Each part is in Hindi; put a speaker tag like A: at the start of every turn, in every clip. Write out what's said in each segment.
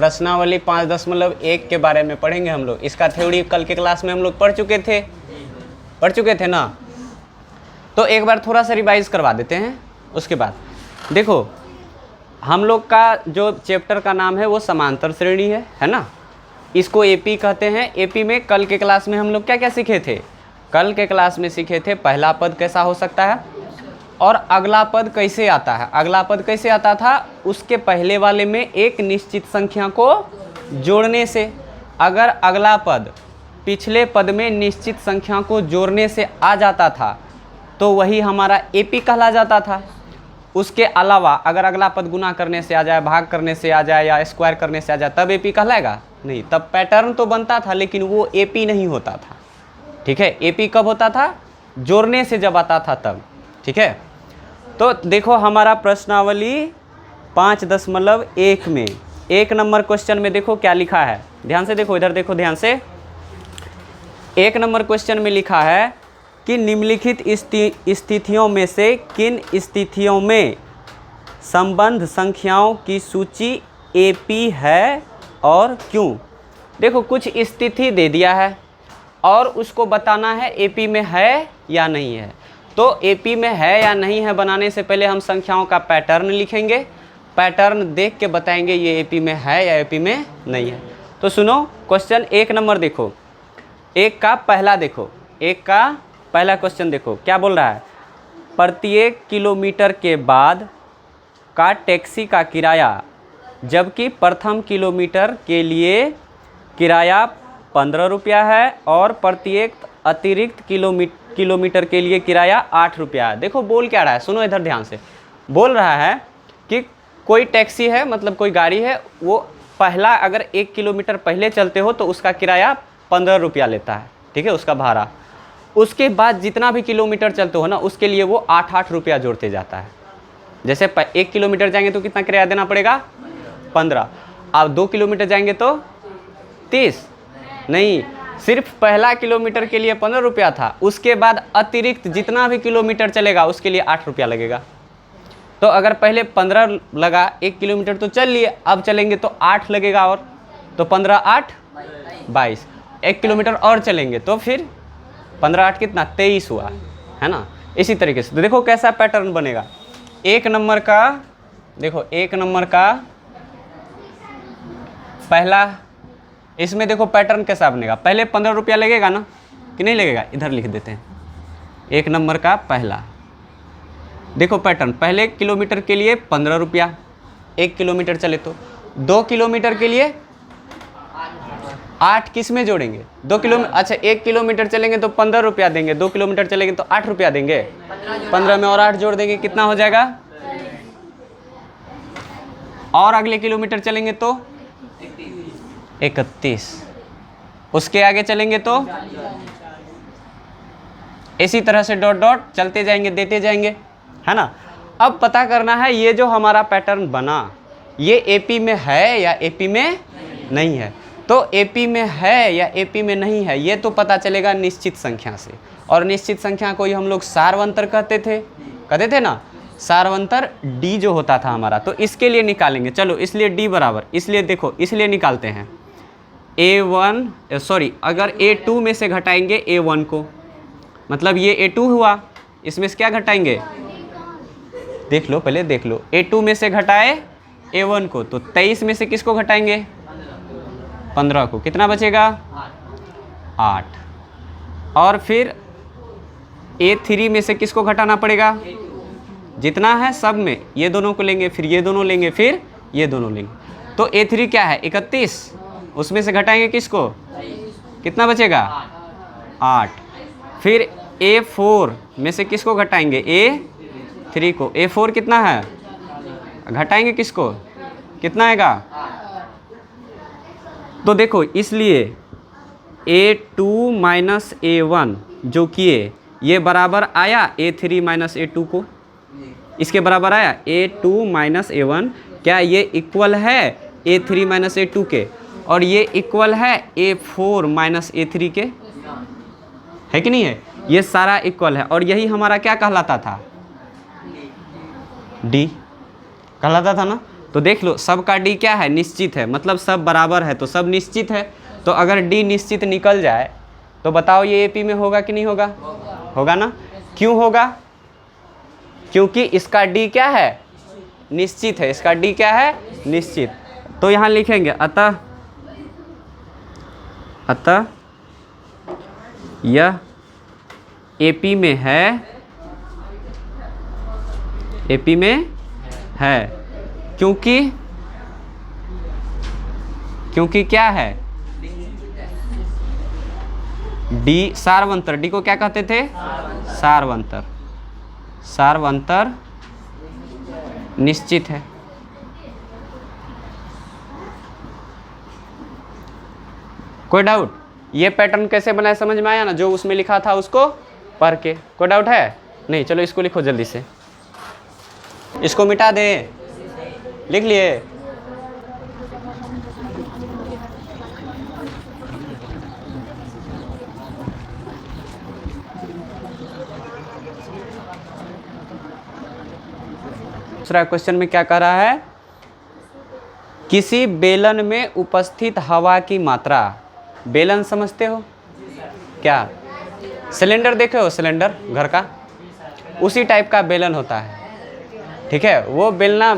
A: प्रश्नावली 5.1 के बारे में पढ़ेंगे हम लोग। इसका थ्योरी कल के क्लास में हम लोग पढ़ चुके थे ना। तो एक बार थोड़ा सा रिवाइज करवा देते हैं। उसके बाद देखो, हम लोग का जो चैप्टर का नाम है वो समांतर श्रेणी है ना। इसको एपी कहते हैं। एपी में कल के क्लास में हम लोग क्या क्या सीखे थे? कल के क्लास में सीखे थे पहला पद कैसा हो सकता है और अगला पद कैसे आता है। अगला पद कैसे आता था? उसके पहले वाले में एक निश्चित संख्या को जोड़ने से। अगर अगला पद पिछले पद में निश्चित संख्या को जोड़ने से आ जाता था तो वही हमारा एपी कहला जाता था। उसके अलावा अगर अगला पद गुना करने से आ जाए, भाग करने से आ जाए या स्क्वायर करने से आ जाए तब एपी कहलाएगा? नहीं, तब पैटर्न तो बनता था लेकिन वो एपी नहीं होता था। ठीक है, एपी कब होता था? जोड़ने से जब आता था तब। ठीक है, तो देखो हमारा प्रश्नावली 5.1 में 1 नंबर क्वेश्चन में देखो क्या लिखा है। ध्यान से देखो, इधर देखो ध्यान से। 1 नंबर क्वेश्चन में लिखा है कि निम्नलिखित स्थितियों में से किन स्थितियों में संबंध संख्याओं की सूची एपी है और क्यों। देखो कुछ स्थिति दे दिया है और उसको बताना है एपी में है या नहीं है। तो एपी में है या नहीं है बनाने से पहले हम संख्याओं का पैटर्न लिखेंगे। पैटर्न देख के बताएंगे ये एपी में है या एपी में नहीं है। तो सुनो क्वेश्चन 1 नंबर देखो, 1 का पहला देखो, 1 का पहला क्वेश्चन देखो क्या बोल रहा है। प्रत्येक किलोमीटर के बाद का टैक्सी का किराया, जबकि प्रथम किलोमीटर के लिए किराया 15 रुपया है और प्रत्येक अतिरिक्त किलोमीटर के लिए किराया 8 रुपया है। देखो बोल क्या रहा है, सुनो इधर ध्यान से। बोल रहा है कि कोई टैक्सी है, मतलब कोई गाड़ी है, वो पहला अगर 1 किलोमीटर पहले चलते हो तो उसका किराया 15 रुपया लेता है। ठीक है, उसका भाड़ा। उसके बाद जितना भी किलोमीटर चलते हो ना उसके लिए वो 8-8 रुपया जोड़ते जाता है। जैसे 1 किलोमीटर जाएंगे तो कितना किराया देना पड़ेगा? 15। अब 2 किलोमीटर जाएंगे तो 30 नहीं, सिर्फ पहला किलोमीटर के लिए 15 रुपया था। उसके बाद अतिरिक्त जितना भी किलोमीटर चलेगा उसके लिए 8 रुपया लगेगा। तो अगर पहले 15 लगा, 1 किलोमीटर तो चल लिए, अब चलेंगे तो 8 लगेगा और तो 15 8 22। 1 किलोमीटर और चलेंगे तो फिर 15 8 कितना 23 हुआ, है ना। इसी तरीके से तो देखो कैसा पैटर्न बनेगा। 1 नंबर का देखो, 1 नंबर का पहला, इसमें देखो पैटर्न कैसा बनेगा। पहले 15 रुपया लगेगा ना कि नहीं लगेगा? इधर लिख देते हैं 1 नंबर का पहला। देखो पैटर्न, पहले किलोमीटर के लिए 15 रुपया, 1 किलोमीटर चले तो 2 किलोमीटर के लिए 8 किस में जोड़ेंगे? 2 किलोमीटर, अच्छा 1 किलोमीटर चलेंगे तो 15 रुपया देंगे, 2 किलोमीटर चलेंगे तो 8 रुपया देंगे। 15 में और 8 जोड़ देंगे, कितना हो जाएगा? और अगले किलोमीटर चलेंगे तो 31। उसके आगे चलेंगे तो इसी तरह से डॉट डॉट चलते जाएंगे, देते जाएंगे, है ना। अब पता करना है ये जो हमारा पैटर्न बना ये एपी में है या एपी में नहीं है। तो एपी में है या एपी में नहीं है ये तो पता चलेगा निश्चित संख्या से। और निश्चित संख्या को ही हम लोग सार्वंतर कहते थे ना। सार्वंतर डी जो होता था हमारा, तो इसके लिए निकालेंगे। चलो इसलिए डी बराबर, इसलिए देखो इसलिए निकालते हैं अगर A2 में से घटाएंगे A1 को, मतलब ये A2 हुआ, इसमें से क्या घटाएंगे? देख लो पहले, देख लो। A2 में से घटाए A1 को तो 23 में से किसको घटाएंगे? 15 को। कितना बचेगा? 8। और फिर A3 में से किसको घटाना पड़ेगा? जितना है सब में, ये दोनों को लेंगे, फिर ये दोनों लेंगे, फिर ये दोनों लेंगे। तो A3 क्या है? 31। उसमें से घटाएंगे किसको? कितना बचेगा? 8। फिर A4 में से किसको घटाएंगे? A3 को। A4 कितना है? घटाएंगे किसको? कितना आएगा? तो देखो इसलिए A2 माइनस A1 जो किए ये बराबर आया A3 माइनस A2 को, इसके बराबर आया A2 माइनस A1। क्या ये इक्वल है A3 माइनस A2 के? और ये इक्वल है A4 माइनस A3 के, है कि नहीं है? ये सारा इक्वल है और यही हमारा क्या कहलाता था? डी कहलाता था ना। तो देख लो सब का डी क्या है, निश्चित है, मतलब सब बराबर है तो सब निश्चित है। तो अगर डी निश्चित निकल जाए तो बताओ ये एपी में होगा कि नहीं होगा? होगा ना। क्यों होगा? क्योंकि इसका डी क्या है, निश्चित है। इसका डी क्या है, निश्चित। तो यहाँ लिखेंगे अतः यह एपी में है, एपी में है क्योंकि क्या है, डी सार्वंतर। डी को क्या कहते थे, सार्वंतर। सार्वंतर निश्चित है। कोई डाउट? ये पैटर्न कैसे बनाया समझ में आया ना, जो उसमें लिखा था उसको पढ़ के। कोई डाउट है? नहीं, चलो इसको लिखो जल्दी से, इसको मिटा दे। लिख लिए? दूसरा क्वेश्चन में क्या कह रहा है, किसी बेलन में उपस्थित हवा की मात्रा। बेलन समझते हो क्या? सिलेंडर देखे हो, सिलेंडर घर का, उसी टाइप का बेलन होता है। ठीक है, वो बेलना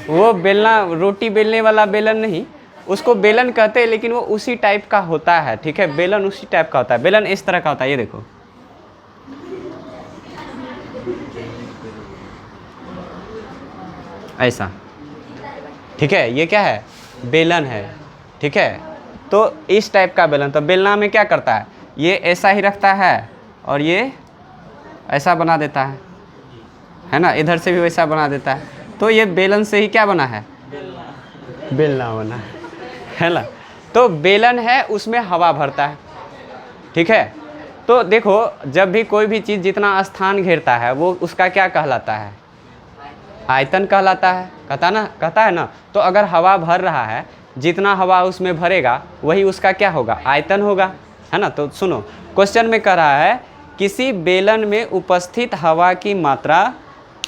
A: वो बेलना रोटी बेलने वाला बेलन नहीं, उसको बेलन कहते हैं, लेकिन वो उसी टाइप का होता है। ठीक है, बेलन उसी टाइप का होता है। बेलन इस तरह का होता है, ये देखो, ऐसा। ठीक है, ये क्या है, बेलन है। ठीक है, तो इस टाइप का बेलन। तो बेलना में क्या करता है, ये ऐसा ही रखता है और ये ऐसा बना देता है ना, इधर से भी वैसा बना देता है। तो ये बेलन से ही क्या बना है, बेलना बना है ना। तो बेलन है, उसमें हवा भरता है। ठीक है, तो देखो जब भी कोई भी चीज़ जितना स्थान घेरता है वो उसका क्या कहलाता है, आयतन कहलाता है। कहता है ना। तो अगर हवा भर रहा है, जितना हवा उसमें भरेगा वही उसका क्या होगा, आयतन होगा, है ना। तो सुनो, क्वेश्चन में कह रहा है किसी बेलन में उपस्थित हवा की मात्रा,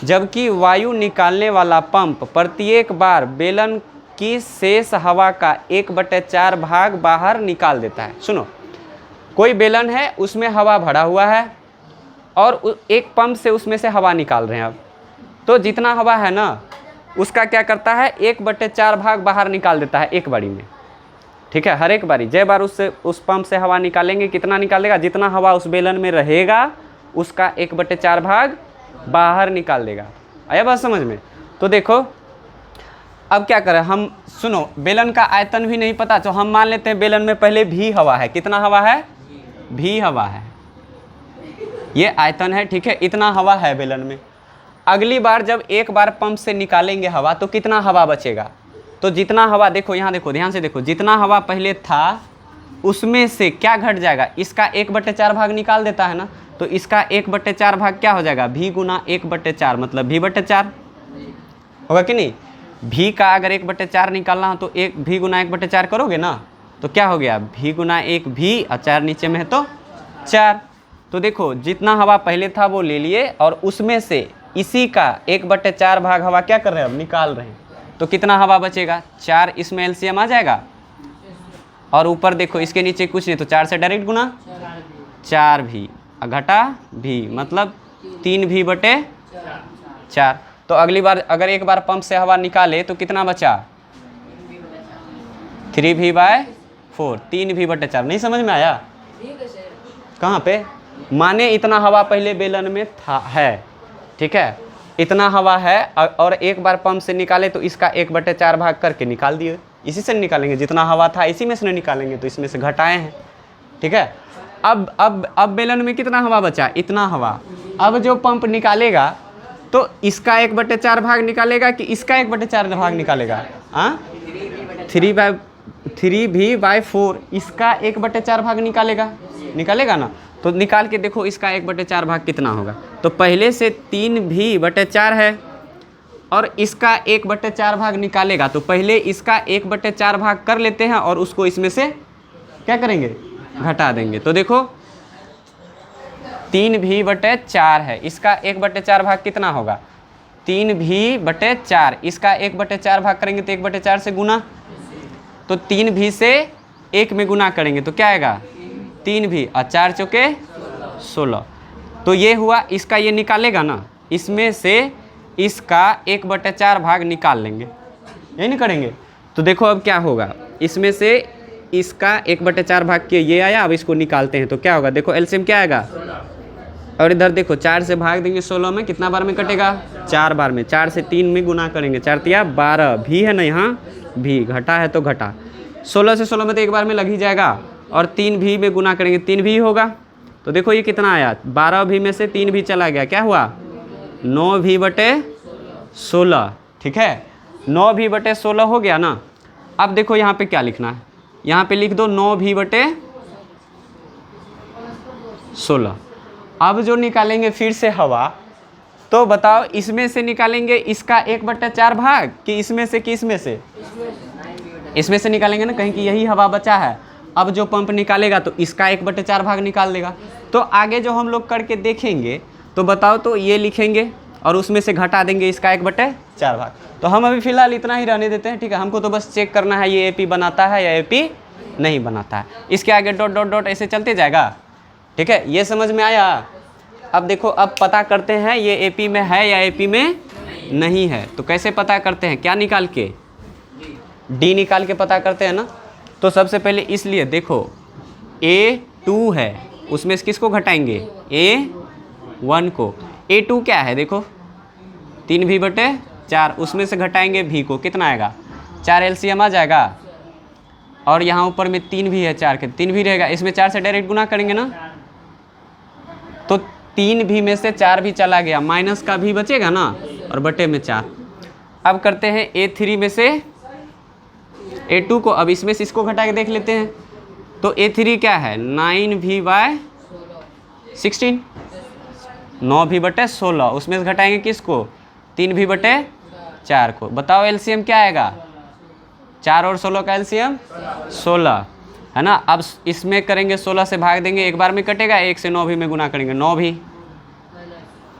A: जबकि वायु निकालने वाला पंप प्रत्येक बार बेलन की शेष हवा का 1/4 भाग बाहर निकाल देता है। सुनो, कोई बेलन है, उसमें हवा भरा हुआ है और एक पंप से उसमें से हवा निकाल रहे हैं। अब तो जितना हवा है ना, उसका क्या करता है, 1/4 भाग बाहर निकाल देता है एक बारी में। ठीक है, हर एक बारी जय बार उस पंप से हवा निकालेंगे, कितना निकालेगा, जितना हवा उस बेलन में रहेगा उसका 1/4 भाग बाहर निकाल देगा। आया बात समझ में? तो देखो अब क्या करें हम, सुनो, बेलन का आयतन भी नहीं पता, तो हम मान लेते हैं बेलन में पहले भी हवा है। कितना हवा है, भी हवा है, ये आयतन है। ठीक है, इतना हवा है बेलन में। अगली बार जब एक बार पंप से निकालेंगे हवा तो कितना हवा बचेगा, तो जितना हवा, देखो यहाँ देखो, ध्यान से देखो, जितना हवा पहले था उसमें से क्या घट जाएगा, इसका 1/4 भाग निकाल देता है ना। तो इसका 1/4 भाग क्या हो जाएगा, भी गुना 1/4, मतलब v/4 होगा कि नहीं। भी का अगर 1/4 निकालना हो तो एक भी गुना 1/4 करोगे ना, तो क्या हो गया, भी गुना 1 भी और 4 नीचे में है तो 4। तो देखो जितना हवा पहले था वो ले लिए और उसमें से इसी का 1/4 भाग हवा क्या कर रहे हैं, अब निकाल रहे हैं। तो कितना हवा बचेगा, 4, इसमें एलसीएम आ जाएगा और ऊपर देखो इसके नीचे कुछ नहीं, तो 4 से डायरेक्ट गुना, 4 भी घटा भी, मतलब 3v/4। तो अगली बार अगर एक बार पंप से हवा निकाले तो कितना बचा, 3v/4, 3v/4। नहीं समझ में आया? कहाँ पे, माने इतना हवा पहले बेलन में था है। ठीक है, इतना हवा है और एक बार पंप से निकाले तो इसका 1/4 भाग करके निकाल दिए। इसी से निकालेंगे, जितना हवा था इसी में से निकालेंगे, तो इसमें से घटाए हैं। ठीक है, अब बेलन में कितना हवा बचा, इतना हवा। अब जो पंप निकालेगा तो इसका 1/4 भाग निकालेगा कि इसका 1/4 भाग निकालेगा, 3v/4, इसका 1/4 भाग निकालेगा ना। तो निकाल के देखो इसका 1/4 भाग कितना होगा। तो पहले से 3v/4 है और इसका 1/4 भाग निकालेगा, तो पहले इसका 1/4 भाग कर लेते हैं और उसको इसमें से क्या करेंगे, घटा देंगे। तो देखो 3v/4 है, इसका 1/4 भाग कितना होगा, 3v/4, इसका 1/4 भाग करेंगे तो 1/4 से गुना, तो 3v से 1 में गुना करेंगे तो क्या आएगा 3v और 4 चौके 16। तो ये हुआ, इसका ये निकालेगा ना, इसमें से इसका 1/4 भाग निकाल लेंगे, यही नहीं करेंगे। तो देखो अब क्या होगा, इसमें से इसका 1/4 भाग के ये आया, अब इसको निकालते हैं तो क्या होगा, देखो एलसीएम क्या आएगा, और इधर देखो 4 से भाग देंगे 16 में, कितना बार में कटेगा 4 बार में, 4 से 3 में गुना करेंगे, 4 तिया 12, भी है ना यहाँ भी, घटा है तो घटा, 16 से 16 में तो एक बार में लग ही जाएगा, और 3 भी में गुना करेंगे 3 भी होगा। तो देखो ये कितना आया, 12 भी में से 3 भी चला गया, क्या हुआ 9v/16, ठीक है 9v/16 हो गया ना। अब देखो यहाँ पे क्या लिखना है, यहाँ पे लिख दो 9v/16। अब जो निकालेंगे फिर से हवा, तो बताओ इसमें से निकालेंगे इसका 1/4 भाग कि इसमें से, कि इसमें से, इसमें से निकालेंगे ना, कहीं कि यही हवा बचा है। अब जो पंप निकालेगा तो इसका 1/4 भाग निकाल देगा। तो आगे जो हम लोग करके देखेंगे तो बताओ, तो ये लिखेंगे और उसमें से घटा देंगे इसका 1/4 भाग। तो हम अभी फ़िलहाल इतना ही रहने देते हैं, ठीक है। हमको तो बस चेक करना है ये एपी बनाता है या एपी नहीं बनाता है। इसके आगे डॉट डॉट डॉट ऐसे चलते जाएगा, ठीक है। ये समझ में आया। अब देखो, अब पता करते हैं ये एपी में है या एपी में नहीं है। तो कैसे पता करते हैं, क्या निकाल के, डी निकाल के पता करते हैं ना। तो सबसे पहले इसलिए देखो A2 है, उसमें से किसको घटाएंगे A1 को। A2 क्या है, देखो 3v/4, उसमें से घटाएंगे v को, कितना आएगा 4, एलसीएम आ जाएगा। और यहाँ ऊपर में 3 भी है, 4 के 3 भी रहेगा, इसमें 4 से डायरेक्ट गुना करेंगे ना, तो 3 भी में से 4 भी चला गया, माइनस का भी बचेगा ना, और बटे में 4। अब करते हैं A3 में से A2 को, अब इसमें से इसको घटा के देख लेते हैं। तो A3 क्या है 9v/16, 9v/16, उसमें से घटाएंगे किसको 3v/4 को। बताओ एलसीएम क्या आएगा, 4 और 16 का एलसीएम 16 है ना। अब इसमें करेंगे 16 से भाग देंगे, एक बार में कटेगा, 1 से 9 भी में गुना करेंगे 9 भी,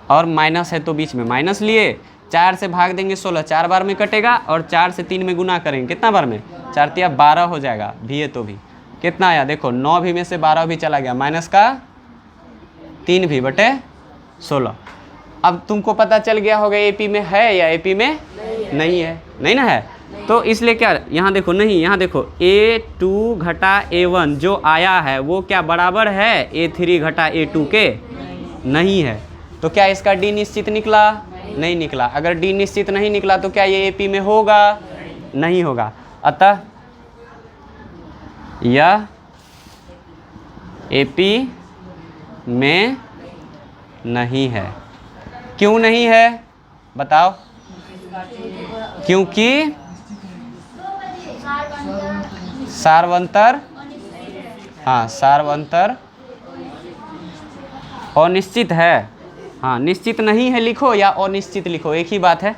A: और माइनस है तो बीच में माइनस लिए, 4 से भाग देंगे 16, 4 बार में कटेगा, और 4 से 3 में गुना करेंगे, कितना बार में 4 तिया 12 हो जाएगा, भी है तो भी कितना आया, देखो 9 भी में से 12 भी चला गया, माइनस का 3v/16। अब तुमको पता चल गया होगा एपी में है या एपी में नहीं है, नहीं ना है। तो इसलिए क्या, यहाँ देखो नहीं, यहाँ देखो A2 घटा A1 जो आया है वो क्या बराबर है A3 घटा A2 के, नहीं है। तो क्या इसका डी निश्चित निकला, नहीं निकला। अगर डी निश्चित नहीं निकला तो क्या ये एपी में होगा, नहीं होगा। अतः यह एपी में नहीं है। क्यों नहीं है बताओ, क्योंकि सार्वंतर, हाँ सार्वंतर अनिश्चित है। हाँ निश्चित नहीं है लिखो या अनिश्चित लिखो, एक ही बात है,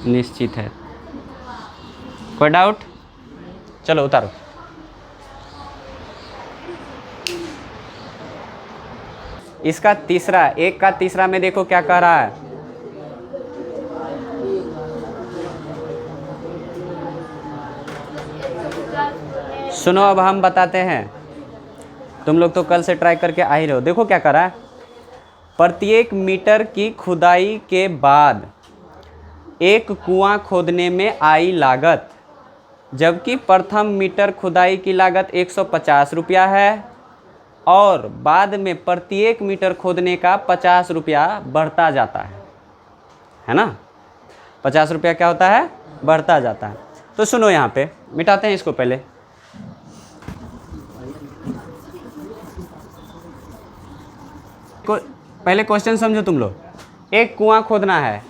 A: अनिश्चित है। कोई डाउट, चलो उतारो। इसका तीसरा, एक का तीसरा में देखो क्या कह रहा है, सुनो अब हम बताते हैं, तुम लोग तो कल से ट्राई करके आ ही रहे हो। देखो क्या कर रहा है, प्रत्येक मीटर की खुदाई के बाद एक कुआं खोदने में आई लागत, जबकि प्रथम मीटर खुदाई की लागत 150 रुपया है, और बाद में प्रत्येक मीटर खोदने का 50 रुपया बढ़ता जाता है ना। 50 रुपया क्या होता है, बढ़ता जाता है। तो सुनो यहाँ पे मिटाते हैं इसको, पहले क्वेश्चन समझो तुम लोग। एक कुआं खोदना है,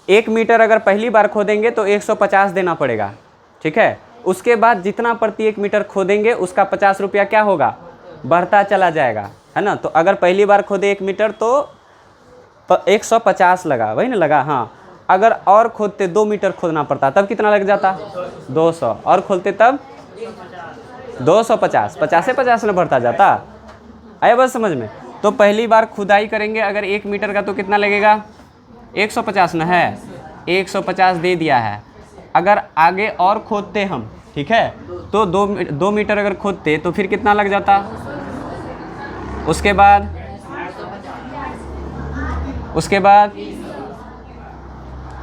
A: 1 मीटर अगर पहली बार खोदेंगे तो 150 देना पड़ेगा, ठीक है। उसके बाद जितना प्रति 1 मीटर खोदेंगे उसका 50 रुपया क्या होगा, बढ़ता चला जाएगा, है ना। तो अगर पहली बार खोदे 1 मीटर तो 150 लगा, वही ना लगा, हाँ। अगर और खोदते 2 मीटर खोदना पड़ता तब कितना लग जाता, 200, और खोलते तब 250, 50 से 50 में बढ़ता जाता। आया बस समझ में। तो पहली बार खुदाई करेंगे अगर 1 मीटर का तो कितना लगेगा 150 ना है, 150 दे दिया है। अगर आगे और खोदते हम, ठीक है, तो 2 मीटर अगर खोदते तो फिर कितना लग जाता। उसके बाद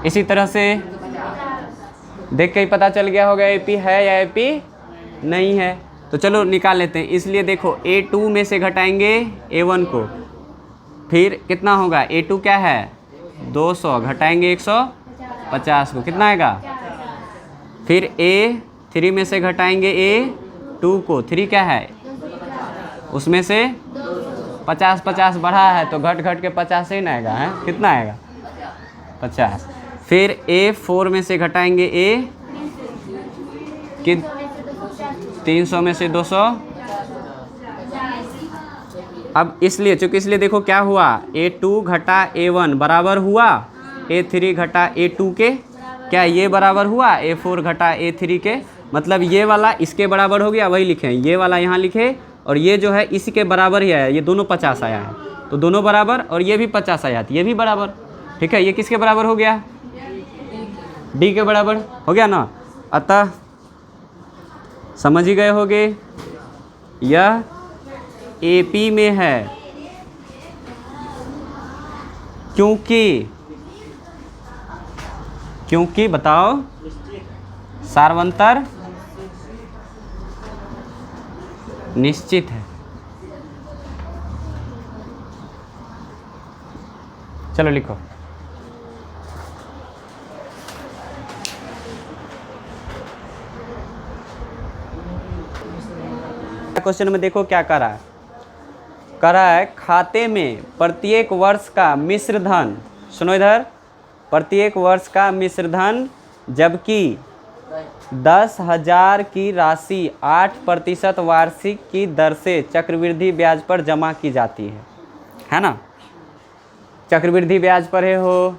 A: इसी तरह से देख के ही पता चल गया होगा AP है या AP नहीं है। तो चलो निकाल लेते हैं। इसलिए देखो A2 में से घटाएंगे A1 को, फिर कितना होगा A2 क्या है 200, घटाएंगे 150 को, कितना आएगा। फिर A3 में से घटाएंगे A2 को, 3 क्या है उसमें से 50 बढ़ा है तो घट के 50 ही ना आएगा, है कितना आएगा 50। फिर A4 में से घटाएंगे कि 300 में से 200। अब इसलिए देखो क्या हुआ A2 घटा A1 बराबर हुआ A3 घटा A2 के, क्या ये बराबर हुआ A4 घटा A3 के। मतलब ये वाला इसके बराबर हो गया, वही लिखे, ये वाला यहाँ लिखे, और ये जो है इसी के बराबर ही आया, ये दोनों 50 आया है तो दोनों बराबर, और ये भी 50 आया तो ये भी बराबर, ठीक है। ये किसके बराबर हो गया D के बराबर हो गया ना। अतः समझ ही गए होंगे यह AP में है, क्योंकि बताओ सार्वंतर निश्चित है। चलो लिखो। क्वेश्चन में देखो क्या कर रहा है खाते में प्रत्येक वर्ष का मिश्र धन, सुनो इधर, प्रत्येक वर्ष का मिश्र धन जबकि 10,000 की राशि 8% वार्षिक की दर से चक्रवृद्धि ब्याज पर जमा की जाती है ना। चक्रवृद्धि ब्याज पर है हो,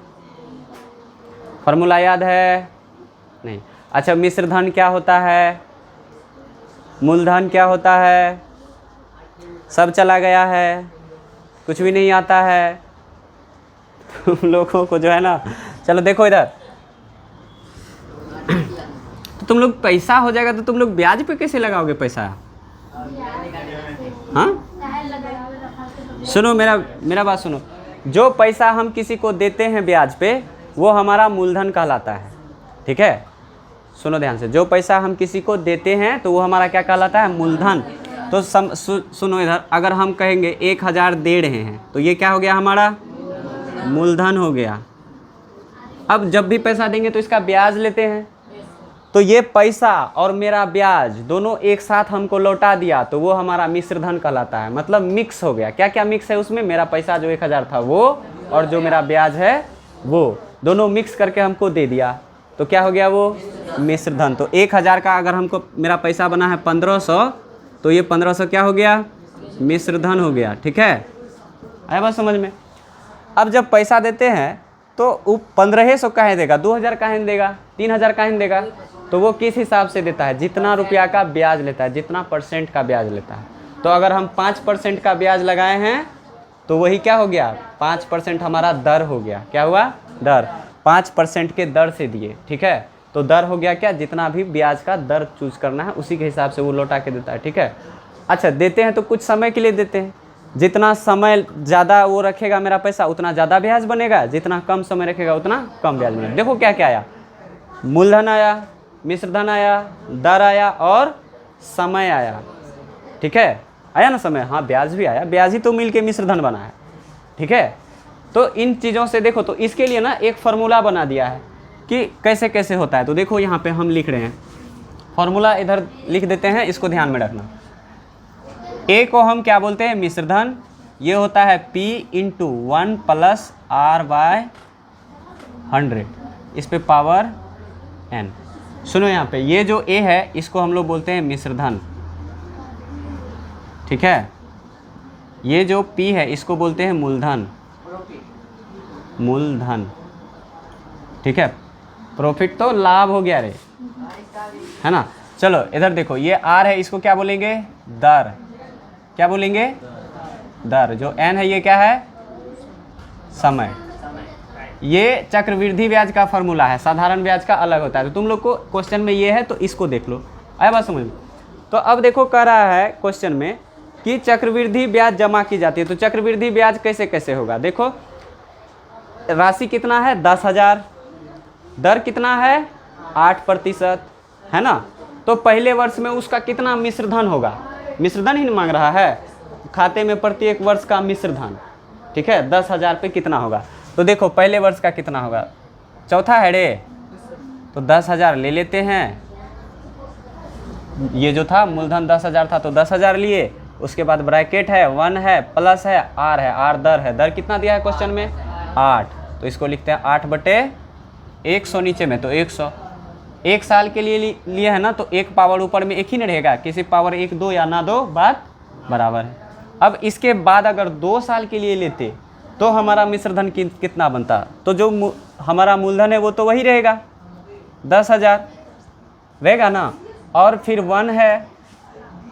A: फॉर्मूला याद है नहीं। अच्छा मिश्र धन क्या होता है, मूलधन क्या होता है, सब चला गया है, कुछ भी नहीं आता है तुम लोगों को जो है ना। चलो देखो इधर, तो तुम लोग पैसा हो जाएगा तो तुम लोग ब्याज पे कैसे लगाओगे पैसा। हाँ सुनो मेरा बात सुनो, जो पैसा हम किसी को देते हैं ब्याज पे वो हमारा मूलधन कहलाता है, ठीक है। सुनो ध्यान से, जो पैसा हम किसी को देते हैं तो वो हमारा क्या कहलाता है मूलधन। तो सुनो इधर, अगर हम कहेंगे 1,000 दे रहे हैं तो ये क्या हो गया हमारा मूलधन हो गया। अब जब भी पैसा देंगे तो इसका ब्याज लेते हैं, तो ये पैसा और मेरा ब्याज दोनों एक साथ हमको लौटा दिया तो वो हमारा मिश्र धन कहलाता है। मतलब मिक्स हो गया। क्या क्या मिक्स है उसमें, मेरा पैसा जो 1,000 था वो और जो मेरा ब्याज है वो दोनों मिक्स करके हमको दे दिया, तो क्या हो गया वो मिश्र धन। तो 1,000 का अगर हमको मेरा पैसा बना है 1500 तो ये 1500 क्या हो गया मिश्र धन हो गया, ठीक है। आया बात समझ में। अब जब पैसा देते हैं तो वो 1500 काहे देगा, 2,000 काहे देगा, 3,000 काहे देगा। तो वो किस हिसाब से देता है, जितना रुपया का ब्याज लेता है, जितना % का ब्याज लेता है। तो अगर हम 5% का ब्याज लगाए हैं तो वही क्या हो गया 5% हमारा दर हो गया। क्या हुआ दर, 5% के दर से दिए, ठीक है। तो दर हो गया क्या, जितना भी ब्याज का दर चूज करना है उसी के हिसाब से वो लौटा के देता है, ठीक है। अच्छा देते हैं तो कुछ समय के लिए देते हैं, जितना समय ज़्यादा वो रखेगा मेरा पैसा उतना ज़्यादा ब्याज बनेगा, जितना कम समय रखेगा उतना कम ब्याज बनेगा। देखो क्या क्या आया, मूलधन आया, मिश्र धन आया, दर आया और समय आया, ठीक है। आया ना समय, हाँ ब्याज भी आया, ब्याज ही तो मिल के मिश्र धन बना है, ठीक है। तो इन चीज़ों से देखो, तो इसके लिए ना एक फार्मूला बना दिया है कि कैसे कैसे होता है। तो देखो यहाँ पे हम लिख रहे हैं फार्मूला, इधर लिख देते हैं, इसको ध्यान में रखना। ए को हम क्या बोलते हैं मिश्र धन, ये होता है P × 1 + R/100, इस पे पावर n। सुनो यहाँ पे, ये जो A है इसको हम लोग बोलते हैं मिश्र धन, ठीक है। ये जो P है इसको बोलते हैं मूलधन, ठीक है। प्रॉफिट तो लाभ हो गया रे, है ना। चलो इधर देखो, ये R है, इसको क्या बोलेंगे दर, क्या बोलेंगे दर, जो n है ये क्या है, समय। ये चक्रवृद्धि ब्याज का फॉर्मूला है, साधारण ब्याज का अलग होता है। तो तुम लोग को क्वेश्चन में ये है तो इसको देख लो, आया बात समझ में। तो अब देखो कह रहा है क्वेश्चन में कि चक्रवृद्धि ब्याज जमा की जाती है। तो चक्रवृद्धि ब्याज कैसे कैसे होगा, देखो राशि कितना है 10,000, दर कितना है 8%, है ना। तो पहले वर्ष में उसका कितना मिश्रधन होगा, मिश्रधन ही मांग रहा है, खाते में प्रत्येक वर्ष का मिश्रधन, ठीक है। 10,000 पे कितना होगा, तो देखो पहले वर्ष का कितना होगा, चौथा है रे, तो 10,000 ले लेते हैं। ये जो था मूलधन 10,000 था तो 10,000 लिए, उसके बाद ब्रैकेट है 1 है प्लस है आर है, आर दर है, दर कितना दिया है क्वेश्चन में 8, तो इसको लिखते हैं 8/100 नीचे में, तो 100 एक साल के लिए लिए है ना, तो एक पावर ऊपर में एक ही नहीं रहेगा, किसी पावर 1 2 या ना दो, बात बराबर है। अब इसके बाद अगर 2 साल के लिए लेते तो हमारा मिश्रधन कितना बनता, तो जो हमारा मूलधन है वो तो वही रहेगा 10,000 रहेगा ना, और फिर 1 है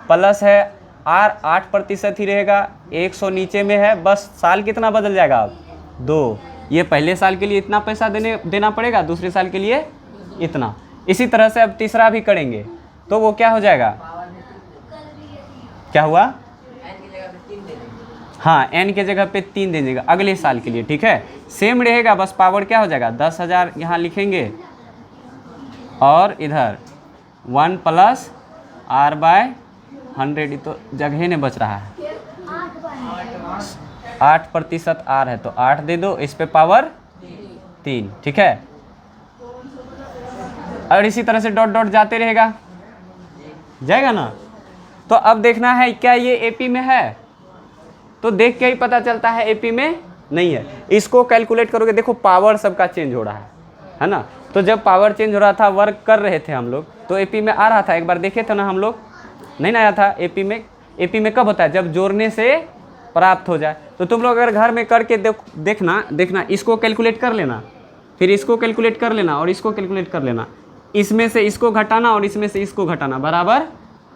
A: प्लस है आर 8% ही रहेगा, 100 नीचे में है, बस साल कितना बदल जाएगा अब 2। ये पहले साल के लिए इतना पैसा देना पड़ेगा, दूसरे साल के लिए इतना। इसी तरह से अब तीसरा भी करेंगे तो वो क्या हो जाएगा, क्या हुआ, हाँ n के जगह पे 3 दे देगा अगले साल के लिए, ठीक है। सेम रहेगा, बस पावर क्या हो जाएगा 10,000 यहाँ लिखेंगे, और इधर 1 प्लस R/100, तो जगह ने बच रहा है 8% R है तो 8 दे दो, इस पे पावर 3, ठीक है। और इसी तरह से डॉट डॉट जाते रहेगा, जाएगा ना। तो अब देखना है क्या ये एपी में है, तो देख के ही पता चलता है एपी में नहीं है। इसको कैलकुलेट करोगे, देखो पावर सबका चेंज हो रहा है ना। तो जब पावर चेंज हो रहा था, वर्क कर रहे थे हम लोग, तो एपी में आ रहा था, एक बार देखे थे ना हम लोग, नहीं ना आया था एपी में। एपी में कब होता है, जब जोड़ने से प्राप्त हो जाए। तो तुम लोग अगर घर में करके देखना, इसको कैलकुलेट कर लेना, फिर इसको कैलकुलेट कर लेना और इसको कैलकुलेट कर लेना, इसमें से इसको घटाना और इसमें से इसको घटाना, बराबर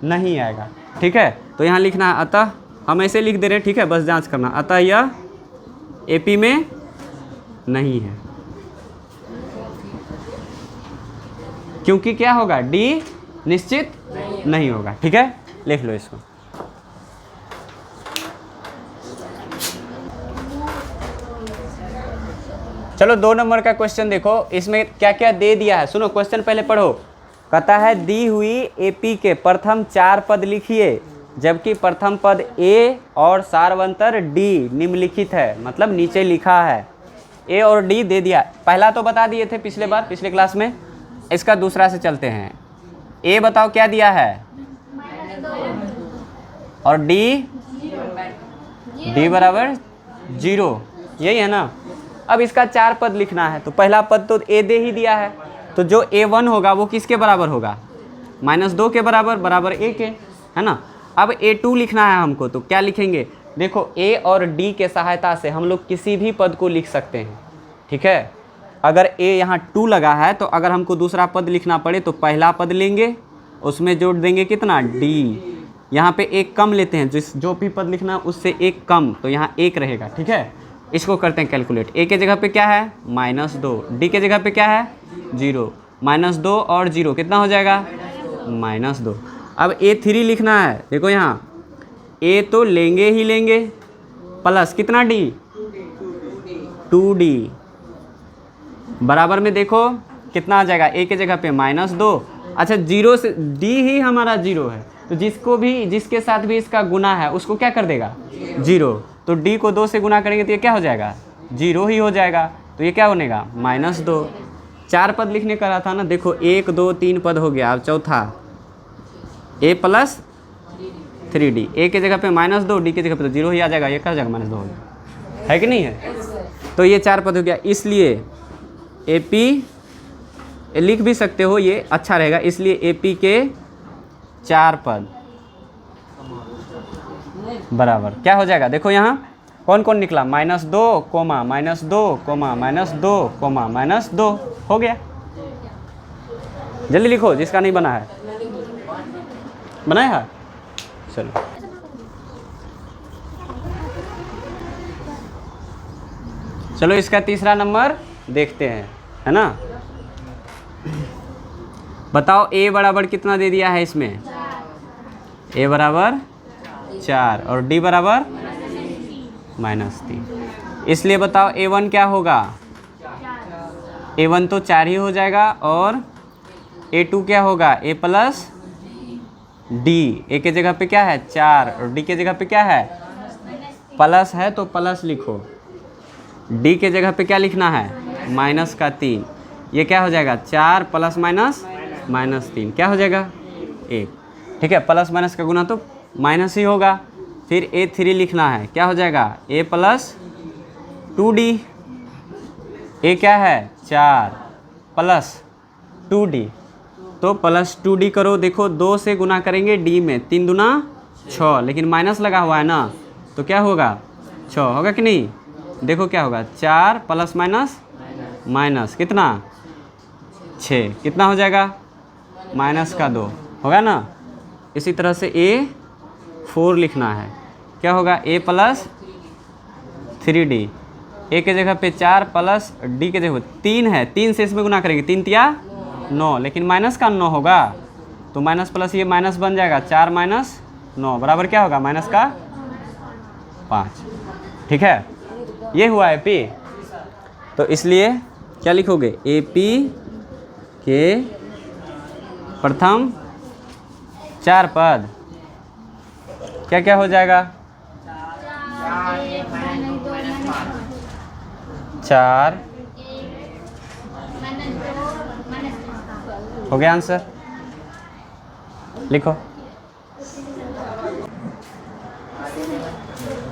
A: नहीं आएगा, ठीक है। तो यहाँ लिखना है, अतः हम ऐसे लिख दे रहे हैं, ठीक है, बस जांच करना, अतः यह एपी में नहीं है, क्योंकि क्या होगा, डी निश्चित नहीं होगा, ठीक है। लिख लो इसको। चलो 2 नंबर का क्वेश्चन देखो, इसमें क्या क्या दे दिया है, सुनो क्वेश्चन पहले पढ़ो। कहता है दी हुई एपी के प्रथम 4 पद लिखिए, जबकि प्रथम पद ए और सारवंतर डी निम्नलिखित है, मतलब नीचे लिखा है। ए और डी दे दिया, पहला तो बता दिए थे पिछले क्लास में, इसका दूसरा से चलते हैं। ए बताओ क्या दिया है, और डी बराबर 0, यही है ना। अब इसका 4 पद लिखना है, तो पहला पद तो ए दे ही दिया है, तो जो A1 होगा वो किसके बराबर होगा, -2 के बराबर A के, है ना। अब A2 लिखना है हमको, तो क्या लिखेंगे, देखो A और D के सहायता से हम लोग किसी भी पद को लिख सकते हैं, ठीक है। अगर A यहाँ 2 लगा है, तो अगर हमको दूसरा पद लिखना पड़े तो पहला पद लेंगे, उसमें जोड़ देंगे कितना D, यहाँ पे 1 कम लेते हैं, जो भी पद लिखना उससे 1 कम, तो यहाँ 1 रहेगा, ठीक है। इसको करते हैं कैलकुलेट। A के जगह पे क्या है -2, D के जगह पे क्या है 0, -2 और 0 कितना हो जाएगा -2। अब A3 लिखना है, देखो यहाँ A तो लेंगे ही लेंगे, प्लस कितना D 2D, बराबर में देखो कितना आ जाएगा, A के जगह पे -2, अच्छा 0 से D ही हमारा 0 है, तो जिसके साथ भी इसका गुना है उसको क्या कर देगा 0, तो D को 2 से गुना करेंगे तो ये क्या हो जाएगा 0 ही हो जाएगा, तो ये क्या बनेगा -2। 4 पद लिखने का रहा था ना, देखो 1 2 3 पद हो गया, अब चौथा A + 3D, A के जगह पे -2, D के जगह पे तो 0 ही आ जाएगा, ये क्या हो जाएगा -2 हो जाएगा, है कि नहीं है। तो ये 4 पद हो गया, इसलिए AP लिख भी सकते हो, ये अच्छा रहेगा, इसलिए AP के 4 पद बराबर क्या हो जाएगा, देखो यहाँ कौन कौन निकला, -2, -2, -2, हो गया। जल्दी लिखो जिसका नहीं बना है, बनाया है, चलो चलो इसका तीसरा नंबर देखते हैं, है ना। बताओ a बराबर कितना दे दिया है इसमें, a बराबर 4 और d बराबर -3। इसलिए बताओ a1 क्या होगा, a1 तो 4 ही हो जाएगा और a2 क्या होगा, a प्लस d। a के जगह पे क्या है 4 और d के जगह पे क्या है प्लस है तो प्लस लिखो, d के जगह पे क्या लिखना है -3। ये क्या हो जाएगा 4 प्लस -3 क्या हो जाएगा 1। ठीक है, प्लस माइनस का गुना तो माइनस ही होगा। फिर a3 लिखना है, क्या हो जाएगा a प्लस 2d। a क्या है 4 प्लस 2d, तो प्लस 2d करो। देखो 2 से गुना करेंगे d में, 3 दूना 6, लेकिन माइनस लगा हुआ है ना तो क्या होगा 6 होगा कि नहीं। देखो क्या होगा 4 प्लस माइनस कितना 6, कितना हो जाएगा -2 होगा ना। इसी तरह से a4 लिखना है, क्या होगा a प्लस 3d। a के जगह पे 4 प्लस d के जगह 3 है, 3 से इसमें गुना करेंगे, 3 तिया 9, लेकिन माइनस का 9 होगा तो माइनस प्लस ये माइनस बन जाएगा, 4 माइनस 9 बराबर क्या होगा माइनस का 5। ठीक है, ये हुआ AP। तो इसलिए क्या लिखोगे AP के प्रथम 4 पद क्या क्या हो जाएगा 4 हो गया आंसर। लिखो,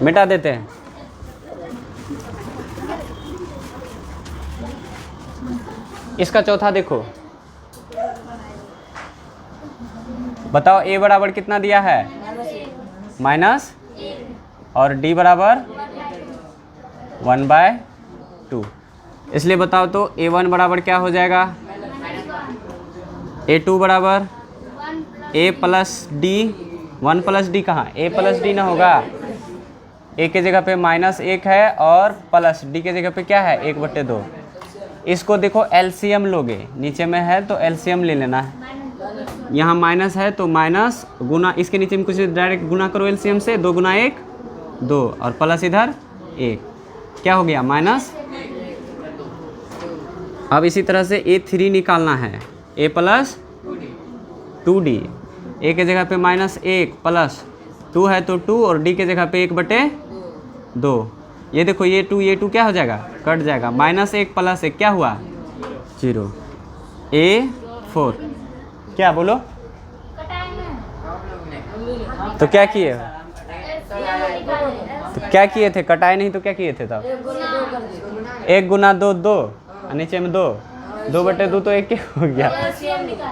A: मिटा देते हैं। इसका चौथा देखो, बताओ a बराबर कितना दिया है माइनस और d बराबर 1/2। इसलिए बताओ तो a1 बराबर क्या हो जाएगा a2 बराबर a plus d। 1 plus d कहाँ, a प्लस d ना होगा, a के जगह पे -1 है और प्लस d के जगह पे क्या है 1/2। इसको देखो एलसीएम लोगे, नीचे में है तो एलसीएम ले लेना है। यहाँ माइनस है तो माइनस गुना इसके नीचे में कुछ डायरेक्ट गुना करो एलसीएम से, 2 गुना 1 2 और प्लस इधर 1, क्या हो गया माइनस। अब इसी तरह से a3 निकालना है, a प्लस 2d। a के जगह पे -1 प्लस 2 है तो 2 और d के जगह पे 1/2। ये देखो ये 2 क्या हो जाएगा कट जाएगा, -1 प्लस 1 क्या हुआ 0। a4 क्या बोलो, तो क्या किए, तो क्या किए थे, कटाए नहीं तो क्या किए थे तब 1 गुना 2 2 और नीचे में 2 2/2 तो 1 हो गया।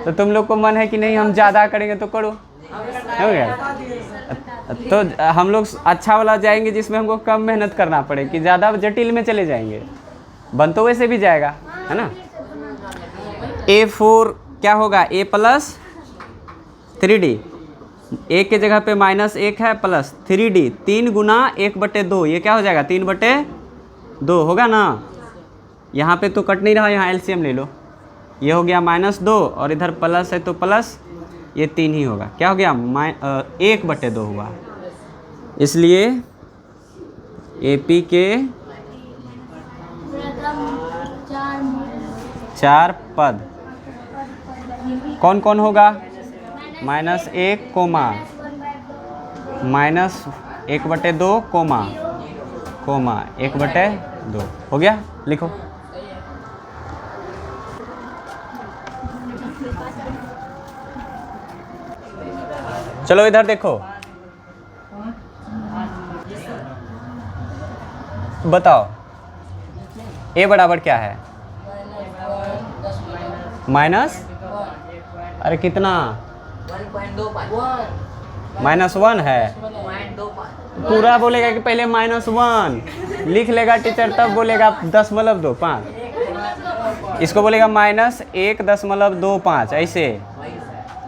A: तो तुम लोग को मन है कि नहीं हम ज़्यादा करेंगे तो करो, हो गया। तो हम लोग अच्छा वाला जाएंगे जिसमें हमको कम मेहनत करना पड़े कि ज़्यादा जटिल में चले जाएंगे, बन तो वैसे भी जाएगा, है ना। a4 क्या होगा a प्लस 3d। a के जगह पे -1 है प्लस 3d, 3 गुना 1/2, ये क्या हो जाएगा 3/2 होगा ना। यहाँ पे तो कट नहीं रहा, यहाँ एलसीएम ले लो, ये हो गया -2 और इधर प्लस है तो प्लस ये 3 ही होगा, क्या हो गया 1/2 हुआ। इसलिए AP के 4 पद कौन कौन होगा, -1 कोमा -1/2 कोमा 1/2 हो गया। लिखो, चलो इधर देखो, बताओ a बराबर क्या है माइनस, अरे कितना -1 है, पूरा बोलेगा कि पहले -1 लिख लेगा टीचर, तब बोलेगा 0.25। इसको बोलेगा -1.25 ऐसे।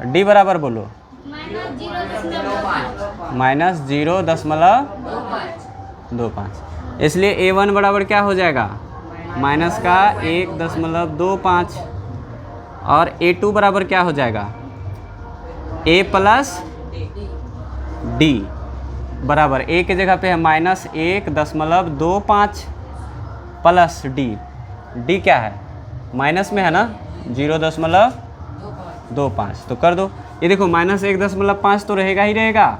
A: d बराबर बोलो -0.25। इसलिए A1 बराबर क्या हो जाएगा, माइनस का 1.25 और A2 बराबर क्या हो जाएगा, A प्लस डी बराबर A की जगह पे है -1.25 प्लस डी क्या है, माइनस में है ना 0.25, तो कर दो। ये देखो -1.5 तो रहेगा ही रहेगा,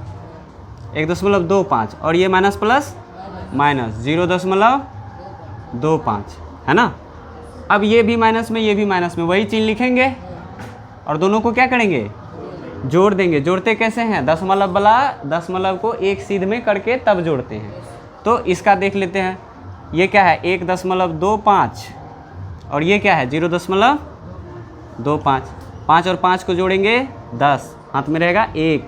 A: 1.25 और ये माइनस प्लस माइनस 0.25 है ना। अब ये भी माइनस में, ये भी माइनस में, वही चीज़ लिखेंगे और दोनों को क्या करेंगे, जोड़ देंगे। जोड़ते कैसे हैं, दशमलव वाला दशमलव को एक सीध में करके तब जोड़ते हैं। तो इसका देख लेते हैं, ये क्या है 1.25 और ये क्या है 0.25, 5 और 5 को जोड़ेंगे 10, हाथ में रहेगा 1,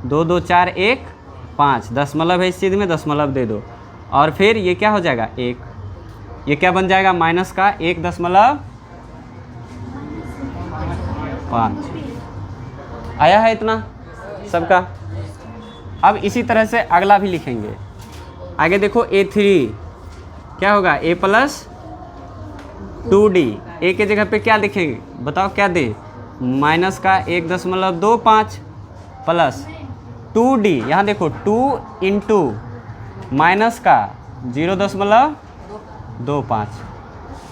A: 2 2 4 1 5, दशमलव है इस सीध में, दशमलव दे दो और फिर ये क्या हो जाएगा 1, ये क्या बन जाएगा माइनस का 1.5। आया है इतना सबका। अब इसी तरह से अगला भी लिखेंगे। आगे देखो A3 क्या होगा, A प्लस 2D, A के जगह पे क्या लिखेंगे बताओ, क्या दे, माइनस का 1.25 प्लस 2D, यहाँ देखो 2 इंटू माइनस का 0.25,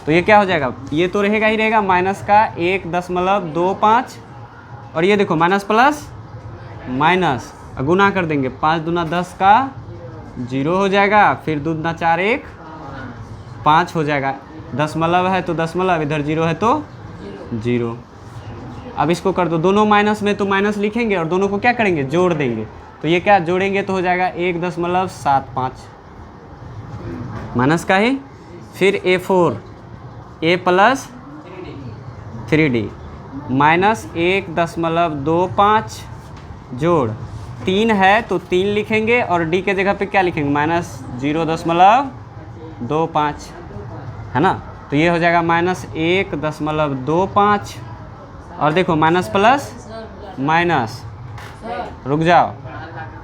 A: तो ये क्या हो जाएगा, ये तो रहेगा ही रहेगा माइनस का 1.25 और ये देखो माइनस प्लस माइनस गुना कर देंगे, 5 दूना 10 का 0 हो जाएगा, फिर 2 दूना 4 1 5 हो जाएगा, दशमलव है तो दशमलव, इधर 0 है तो 0। अब इसको कर दो, दोनों माइनस में तो माइनस लिखेंगे और दोनों को क्या करेंगे, जोड़ देंगे। तो ये क्या जोड़ेंगे तो हो जाएगा 1.75 माइनस का ही। फिर A4 A plus 3D minus 1.25 जोड़ 3 है तो 3 लिखेंगे और D के जगह पे क्या लिखेंगे, माइनस 0.25 है ना। तो ये हो जाएगा माइनस 1.25 और देखो माइनस प्लस माइनस, रुक जाओ,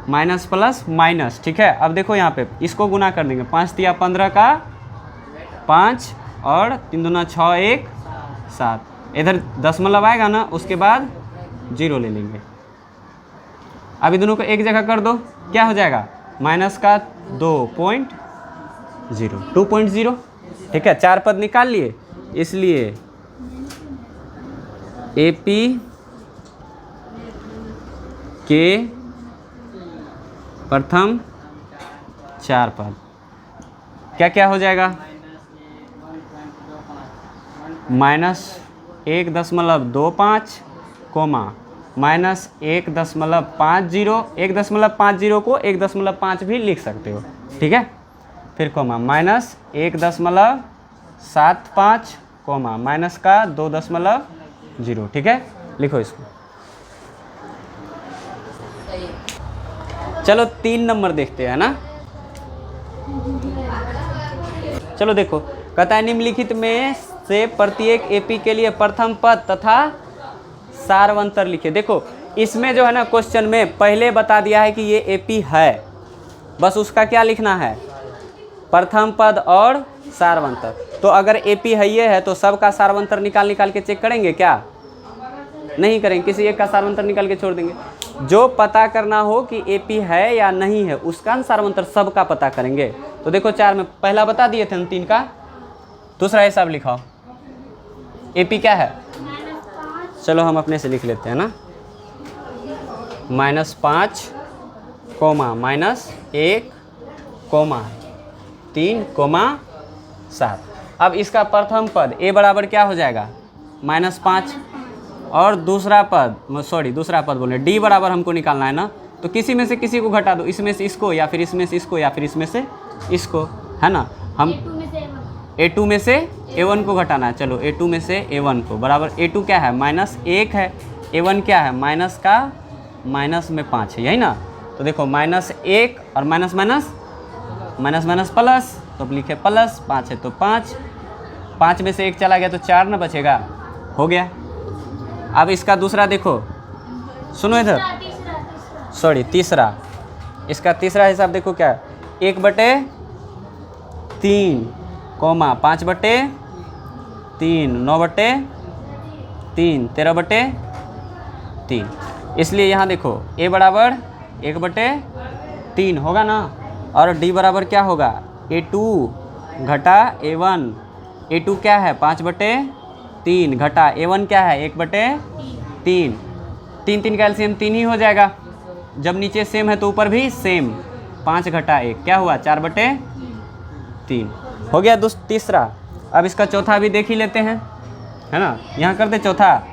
A: माइनस प्लस माइनस, ठीक है। अब देखो यहाँ पे इसको गुना कर देंगे, 5 तिया 15 का 5 और 3 दूना 6 1 7, इधर दशमलव आएगा ना, उसके बाद 0 ले लेंगे। अभी दोनों को एक जगह कर दो, क्या हो जाएगा, माइनस का 2.0, ठीक है। 4 पद निकाल लिए, इसलिए AP के प्रथम 4 पद क्या क्या हो जाएगा, -1.25 कोमा माइनस 1.50, 1.50 को 1.5 भी लिख सकते हो, ठीक है। फिर कोमा माइनस 1.75 कोमा माइनस का 2.0, ठीक है। लिखो इसको। चलो 3 नंबर देखते हैं ना। चलो देखो, कहता है निम्नलिखित में से प्रत्येक AP के लिए प्रथम पद तथा सारवंतर लिखे। देखो इसमें जो है ना क्वेश्चन में पहले बता दिया है कि ये AP है, बस उसका क्या लिखना है, प्रथम पद और सारवंतर। तो अगर AP है ये है तो सबका सारवंतर निकाल के चेक करेंगे क्या, नहीं करेंगे, किसी एक का सारवंतर निकाल के छोड़ देंगे। जो पता करना हो कि AP है या नहीं है उसका सारवंतर सबका पता करेंगे। तो देखो 4 में पहला बता दिए थे हम 3 का, दूसरा हिसाब लिखाओ, AP क्या है, चलो हम अपने से लिख लेते हैं ना, -5 कोमा -1 कोमा 3 कोमा 7। अब इसका प्रथम पद A बराबर क्या हो जाएगा, -5 और दूसरा पद, सॉरी दूसरा पद बोले D बराबर हमको निकालना है ना, तो किसी में से किसी को घटा दो, इसमें से इसको या फिर इसमें से इसको या फिर इसमें से इसको, है ना। हम A2 में से A1 को घटाना है, चलो A2 में से A1 को बराबर, A2 क्या है -1 है, A1 क्या है माइनस का माइनस में 5 है, यही ना। तो देखो -1 और माइनस माइनस प्लस, तो अब लिखे प्लस, 5 है तो 5 में से 1 चला गया तो 4 ना बचेगा, हो गया। अब इसका दूसरा देखो, सुनो इधर, सॉरी तीसरा, इसका तीसरा हिसाब देखो क्या है, 1/, 3 कोमा 5/3, 9/3, 13/3। इसलिए यहाँ देखो a बराबर 1/3 होगा ना, और d बराबर क्या होगा a2 घटा a1। a2 क्या है 5/3 घटा a1 क्या है 1/3। 3 का एलसीएम 3 ही हो जाएगा, जब नीचे सेम है तो ऊपर भी सेम। 5 घटा 1 क्या हुआ 4/3 हो गया तीसरा। अब इसका चौथा भी देख ही लेते हैं, है ना। यहाँ कर दे चौथा।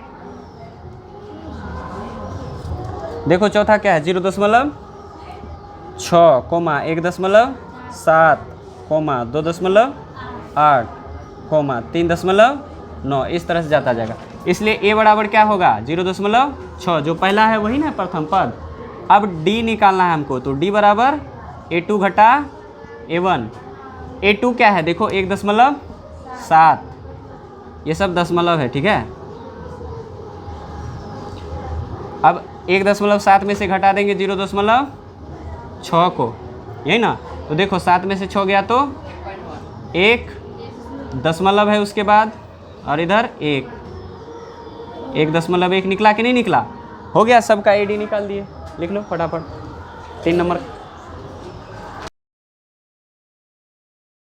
A: देखो चौथा क्या है 0.6 कोमा 1.7 कोमा 2.8 कोमा 3.9, इस तरह से जाता जाएगा। इसलिए a बराबर क्या होगा 0.6, जो पहला है वही ना प्रथम पद। अब d निकालना है हमको, तो d बराबर a2 घटा a1। a2 क्या है देखो 1.7, ये सब दशमलव है, ठीक है। अब 1.7 में से घटा देंगे 0.6 को, यही ना। तो देखो 7 में से 6 गया तो 1 दशमलव है उसके बाद, और इधर 1.1 निकला कि नहीं निकला। हो गया, सबका AD निकाल दिए। लिख लो फटाफट 3 नंबर।